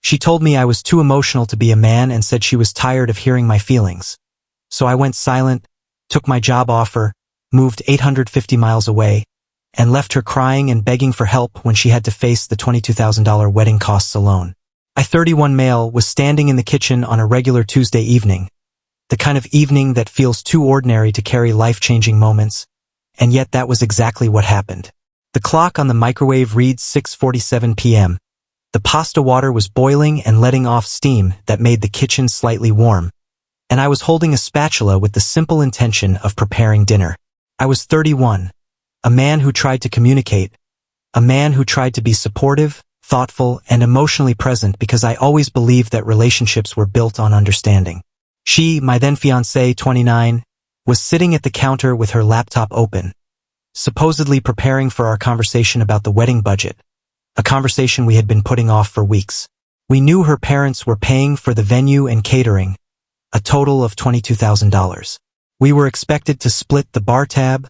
She told me I was too emotional to be a man and said she was tired of hearing my feelings. So I went silent, took my job offer, moved 850 miles away, and left her crying and begging for help when she had to face the $22,000 wedding costs alone. I, 31 male, was standing in the kitchen on a regular Tuesday evening, the kind of evening that feels too ordinary to carry life-changing moments, and yet that was exactly what happened. The clock on the microwave reads 6:47 p.m. The pasta water was boiling and letting off steam that made the kitchen slightly warm, and I was holding a spatula with the simple intention of preparing dinner. I was 31, a man who tried to communicate, a man who tried to be supportive, thoughtful, and emotionally present because I always believed that relationships were built on understanding. She, my then fiancée, 29, was sitting at the counter with her laptop open, supposedly preparing for our conversation about the wedding budget, a conversation we had been putting off for weeks. We knew her parents were paying for the venue and catering, a total of $22,000. We were expected to split the bar tab,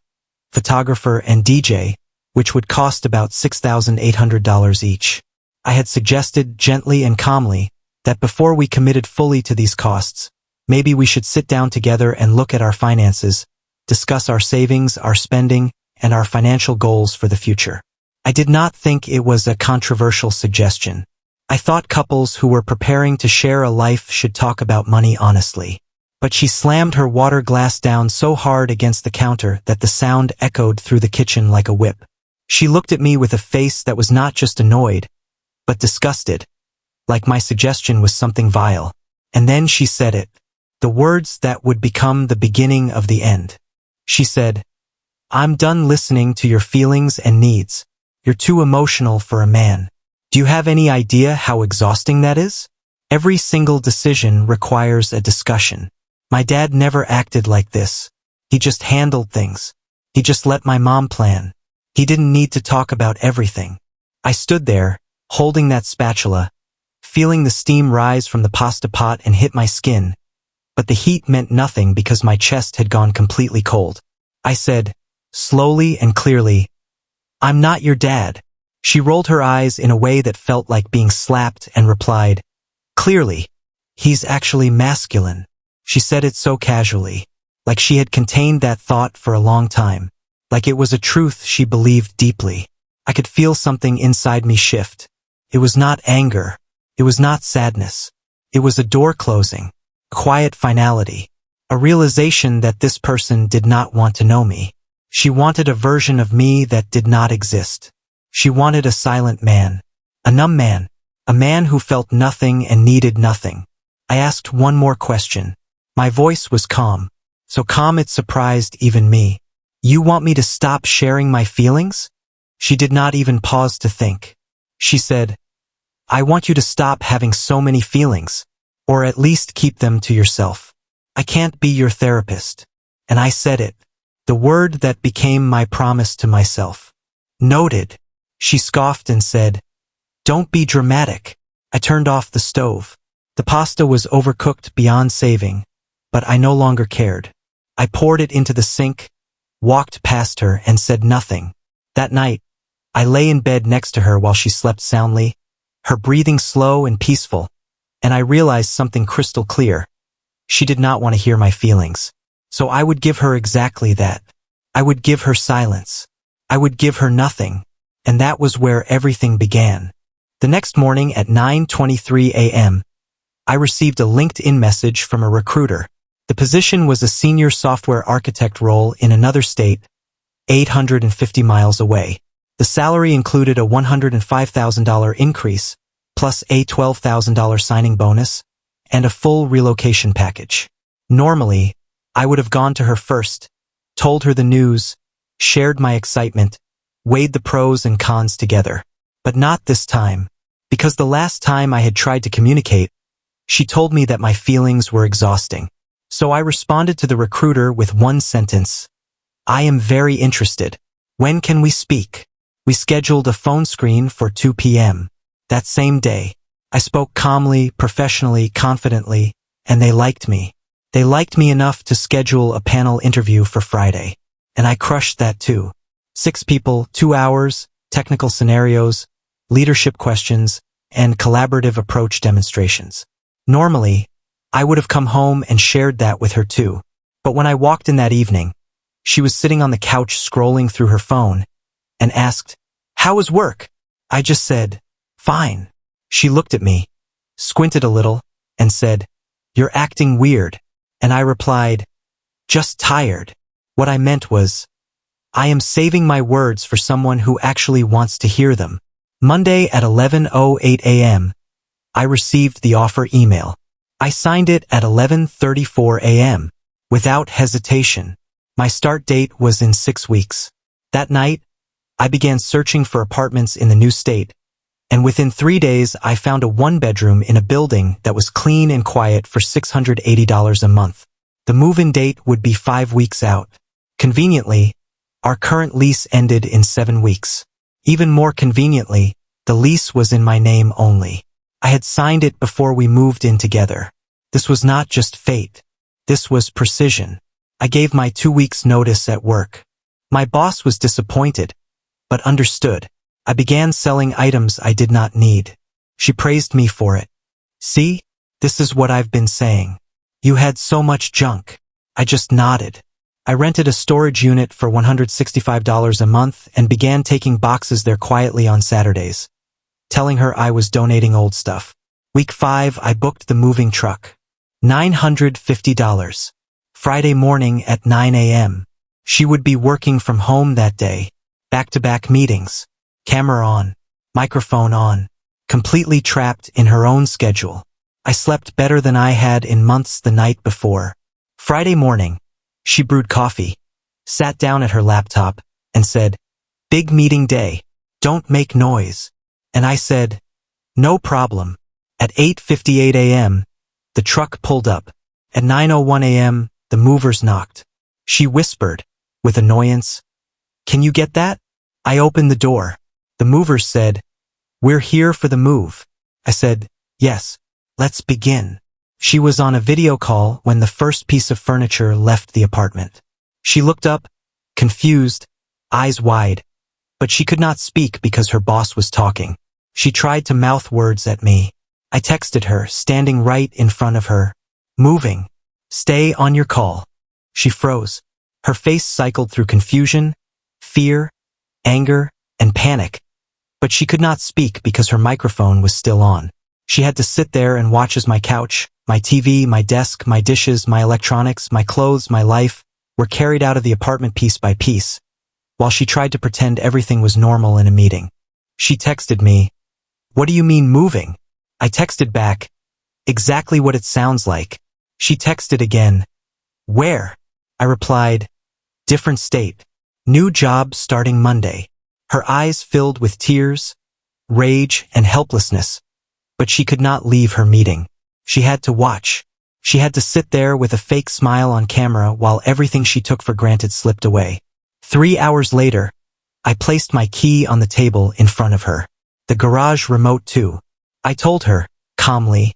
photographer, and DJ, which would cost about $6,800 each. I had suggested, gently and calmly, that before we committed fully to these costs, maybe we should sit down together and look at our finances, discuss our savings, our spending, and our financial goals for the future. I did not think it was a controversial suggestion. I thought couples who were preparing to share a life should talk about money honestly. But she slammed her water glass down so hard against the counter that the sound echoed through the kitchen like a whip. She looked at me with a face that was not just annoyed, but disgusted, like my suggestion was something vile. And then she said it, the words that would become the beginning of the end. She said, "I'm done listening to your feelings and needs. You're too emotional for a man. Do you have any idea how exhausting that is? Every single decision requires a discussion. My dad never acted like this. He just handled things. He just let my mom plan. He didn't need to talk about everything." I stood there, holding that spatula, feeling the steam rise from the pasta pot and hit my skin, but the heat meant nothing because my chest had gone completely cold. I said, slowly and clearly, "I'm not your dad." She rolled her eyes in a way that felt like being slapped and replied, "Clearly, he's actually masculine." She said it so casually, like she had contained that thought for a long time, like it was a truth she believed deeply. I could feel something inside me shift. It was not anger. It was not sadness. It was a door closing, a quiet finality, a realization that this person did not want to know me. She wanted a version of me that did not exist. She wanted a silent man, a numb man, a man who felt nothing and needed nothing. I asked one more question. My voice was calm, so calm it surprised even me. "You want me to stop sharing my feelings?" She did not even pause to think. She said, "I want you to stop having so many feelings, or at least keep them to yourself. I can't be your therapist." And I said it, the word that became my promise to myself. "Noted." She scoffed and said, "Don't be dramatic." I turned off the stove. The pasta was overcooked beyond saving, but I no longer cared. I poured it into the sink, walked past her, and said nothing. That night, I lay in bed next to her while she slept soundly, her breathing slow and peaceful, and I realized something crystal clear. She did not want to hear my feelings. So I would give her exactly that. I would give her silence. I would give her nothing. And that was where everything began. The next morning at 9:23 a.m., I received a LinkedIn message from a recruiter. The position was a senior software architect role in another state, 850 miles away. The salary included a $105,000 increase, plus a $12,000 signing bonus, and a full relocation package. Normally, I would have gone to her first, told her the news, shared my excitement, weighed the pros and cons together. But not this time, because the last time I had tried to communicate, she told me that my feelings were exhausting. So I responded to the recruiter with one sentence. "I am very interested. When can we speak?" We scheduled a phone screen for 2 p.m. That same day. I spoke calmly, professionally, confidently, and they liked me. They liked me enough to schedule a panel interview for Friday. And I crushed that too. 6 people, 2 hours, technical scenarios, leadership questions, and collaborative approach demonstrations. Normally, I would have come home and shared that with her too. But when I walked in that evening, she was sitting on the couch scrolling through her phone and asked, "How was work?" I just said, "Fine." She looked at me, squinted a little, and said, "You're acting weird." And I replied, "Just tired." What I meant was, I am saving my words for someone who actually wants to hear them. Monday at 11:08 a.m., I received the offer email. I signed it at 11:34 a.m. without hesitation. My start date was in 6 weeks. That night, I began searching for apartments in the new state, and within 3 days I found a one-bedroom in a building that was clean and quiet for $680 a month. The move-in date would be 5 weeks out. Conveniently, our current lease ended in 7 weeks. Even more conveniently, the lease was in my name only. I had signed it before we moved in together. This was not just fate. This was precision. I gave my 2 weeks notice at work. My boss was disappointed, but understood. I began selling items I did not need. She praised me for it. "See? This is what I've been saying. You had so much junk." I just nodded. I rented a storage unit for $165 a month and began taking boxes there quietly on Saturdays, telling her I was donating old stuff. Week 5, I booked the moving truck. $950. Friday morning at 9 a.m. She would be working from home that day. Back-to-back meetings. Camera on. Microphone on. Completely trapped in her own schedule. I slept better than I had in months the night before. Friday morning, she brewed coffee, sat down at her laptop, and said, "Big meeting day. Don't make noise." And I said, "No problem." At 8:58 a.m., the truck pulled up. At 9:01 a.m., the movers knocked. She whispered, with annoyance, "Can you get that?" I opened the door. The movers said, "We're here for the move." I said, "Yes, let's begin." She was on a video call when the first piece of furniture left the apartment. She looked up, confused, eyes wide, but she could not speak because her boss was talking. She tried to mouth words at me. I texted her, standing right in front of her, "Moving. Stay on your call." She froze. Her face cycled through confusion, fear, anger, and panic, but she could not speak because her microphone was still on. She had to sit there and watch as my couch, my TV, my desk, my dishes, my electronics, my clothes, my life, were carried out of the apartment piece by piece, while she tried to pretend everything was normal in a meeting. She texted me, "What do you mean moving?" I texted back, "Exactly what it sounds like." She texted again, "Where?" I replied, "Different state. New job starting Monday." Her eyes filled with tears, rage, and helplessness, but she could not leave her meeting. She had to watch. She had to sit there with a fake smile on camera while everything she took for granted slipped away. 3 hours later, I placed my key on the table in front of her. The garage remote too. I told her, calmly,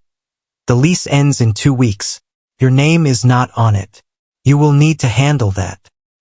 "The lease ends in 2 weeks. Your name is not on it. You will need to handle that."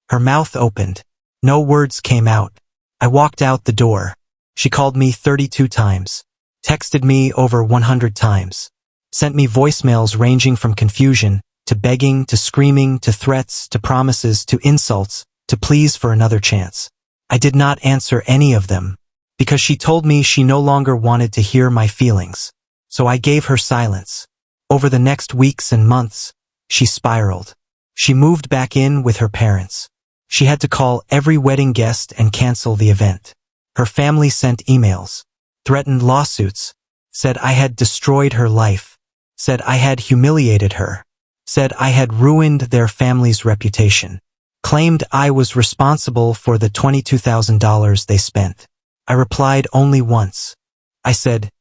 Her mouth opened. No words came out. I walked out the door. She called me 32 times, texted me over 100 times, sent me voicemails ranging from confusion, to begging, to screaming, to threats, to promises, to insults, to pleas for another chance. I did not answer any of them, because she told me she no longer wanted to hear my feelings. So I gave her silence. Over the next weeks and months, she spiraled. She moved back in with her parents. She had to call every wedding guest and cancel the event. Her family sent emails, threatened lawsuits, said I had destroyed her life, said I had humiliated her, said I had ruined their family's reputation, claimed I was responsible for the $22,000 they spent. I replied only once. I said,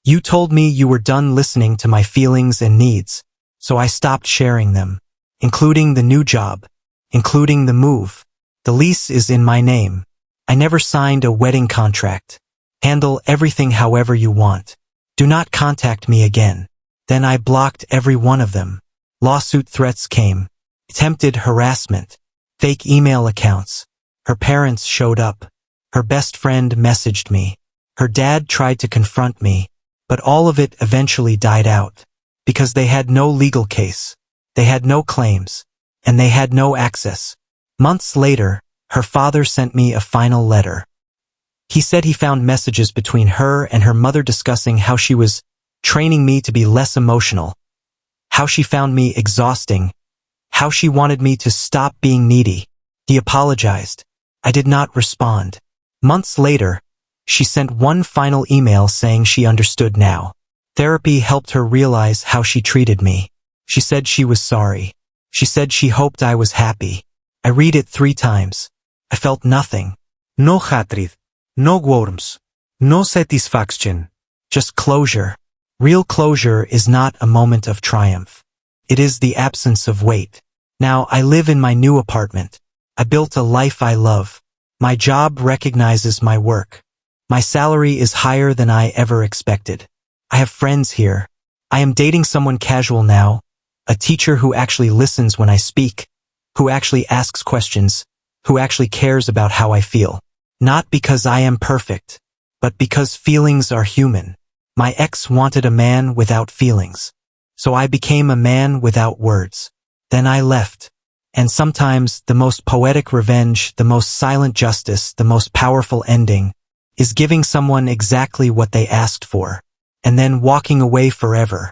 "You told me you were done listening to my feelings and needs, so I stopped sharing them, including the new job, including the move. The lease is in my name. I never signed a wedding contract. Handle everything however you want. Do not contact me again." Then I blocked every one of them. Lawsuit threats came. Attempted harassment. Fake email accounts. Her parents showed up. Her best friend messaged me. Her dad tried to confront me. But all of it eventually died out. Because they had no legal case. They had no claims. And they had no access. Months later, her father sent me a final letter. He said he found messages between her and her mother discussing how she was training me to be less emotional, how she found me exhausting, how she wanted me to stop being needy. He apologized. I did not respond. Months later, she sent one final email saying she understood now. Therapy helped her realize how she treated me. She said she was sorry. She said she hoped I was happy. I read it 3 times. I felt nothing. No hatred. No worms. No satisfaction. Just closure. Real closure is not a moment of triumph. It is the absence of weight. Now I live in my new apartment. I built a life I love. My job recognizes my work. My salary is higher than I ever expected. I have friends here. I am dating someone casual now, a teacher who actually listens when I speak, who actually asks questions, who actually cares about how I feel. Not because I am perfect, but because feelings are human. My ex wanted a man without feelings. So I became a man without words. Then I left. And sometimes the most poetic revenge, the most silent justice, the most powerful ending, is giving someone exactly what they asked for, and then walking away forever.